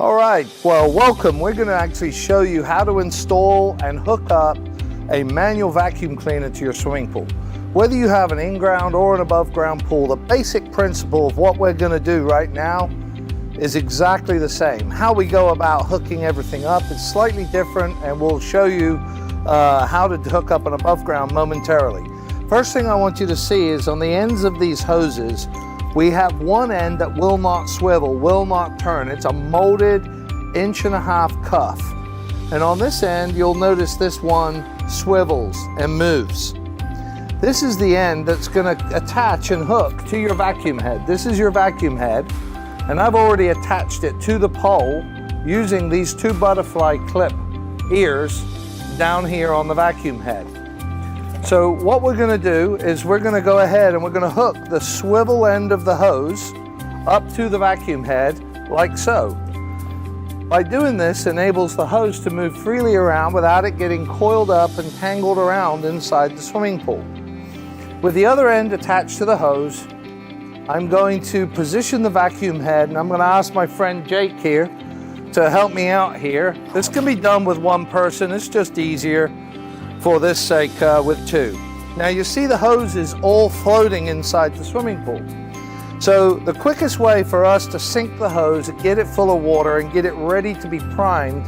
All right, well, welcome. We're going to actually show you how to install and hook up a manual vacuum cleaner to your swimming pool. Whether you have an in-ground or an above-ground pool, the basic principle of what we're going to do right now is exactly the same. How we go about hooking everything up is slightly different, and we'll show you how to hook up an above-ground momentarily. First thing I want you to see is on the ends of these hoses, we have one end that will not swivel, will not turn. It's a molded 1.5 inch cuff. And on this end, you'll notice this one swivels and moves. This is the end that's going to attach and hook to your vacuum head. This is your vacuum head, and I've already attached it to the pole using these two butterfly clip ears down here on the vacuum head. So what we're going to do is we're going to go ahead and we're going to hook the swivel end of the hose up to the vacuum head like so. By doing this enables the hose to move freely around without it getting coiled up and tangled around inside the swimming pool. With the other end attached to the hose, I'm going to position the vacuum head, and I'm going to ask my friend Jake here to help me out here. This can be done with one person. It's just easier for this sake with two. Now you see the hose is all floating inside the swimming pool. So the quickest way for us to sink the hose, get it full of water and get it ready to be primed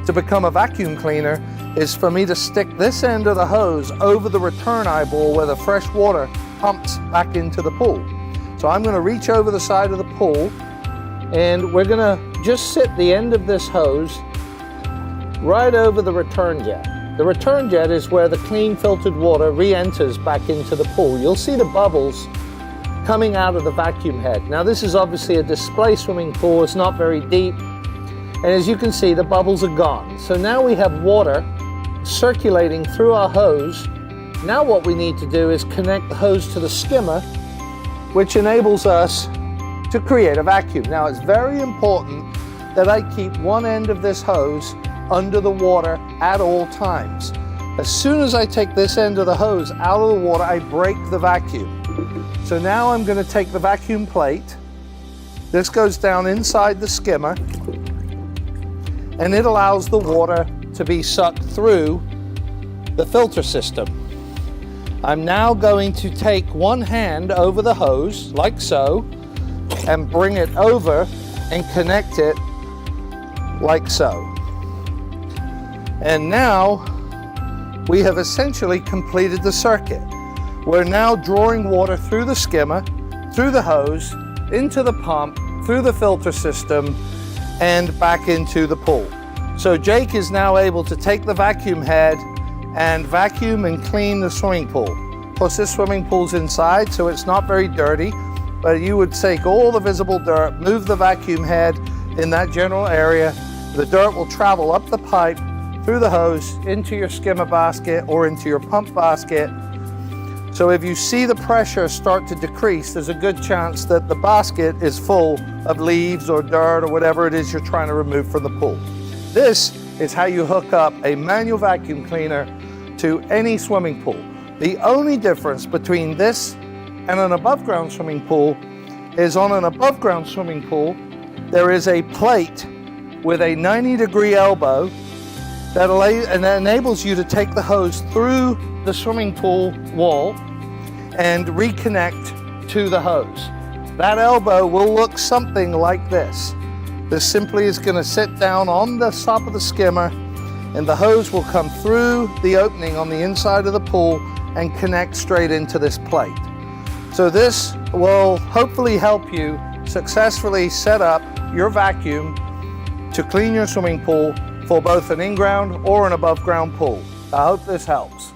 to become a vacuum cleaner is for me to stick this end of the hose over the return eyeball where the fresh water pumps back into the pool. So I'm going to reach over the side of the pool, and we're going to just sit the end of this hose right over the return jet. The return jet is where the clean filtered water re-enters back into the pool. You'll see the bubbles coming out of the vacuum head. Now this is obviously a display swimming pool. It's not very deep. And as you can see, the bubbles are gone. So now we have water circulating through our hose. Now what we need to do is connect the hose to the skimmer, which enables us to create a vacuum. Now it's very important that I keep one end of this hose under the water at all times. As soon as I take this end of the hose out of the water, I break the vacuum. So now I'm going to take the vacuum plate. This goes down inside the skimmer, and it allows the water to be sucked through the filter system. I'm now going to take one hand over the hose, like so, and bring it over and connect it like so. And now we have essentially completed the circuit. We're now drawing water through the skimmer, through the hose, into the pump, through the filter system, and back into the pool. So Jake is now able to take the vacuum head and vacuum and clean the swimming pool. Of course, this swimming pool's inside, so it's not very dirty, but you would take all the visible dirt, move the vacuum head in that general area. The dirt will travel up the pipe, through the hose, into your skimmer basket or into your pump basket. So if you see the pressure start to decrease, there's a good chance that the basket is full of leaves or dirt or whatever it is you're trying to remove from the pool. This is how you hook up a manual vacuum cleaner to any swimming pool. The only difference between this and an above ground swimming pool is on an above ground swimming pool, there is a plate with a 90-degree elbow that enables you to take the hose through the swimming pool wall and reconnect to the hose. That elbow will look something like this. This simply is going to sit down on the top of the skimmer, and the hose will come through the opening on the inside of the pool and connect straight into this plate. So this will hopefully help you successfully set up your vacuum to clean your swimming pool for both an in-ground or an above-ground pool. I hope this helps.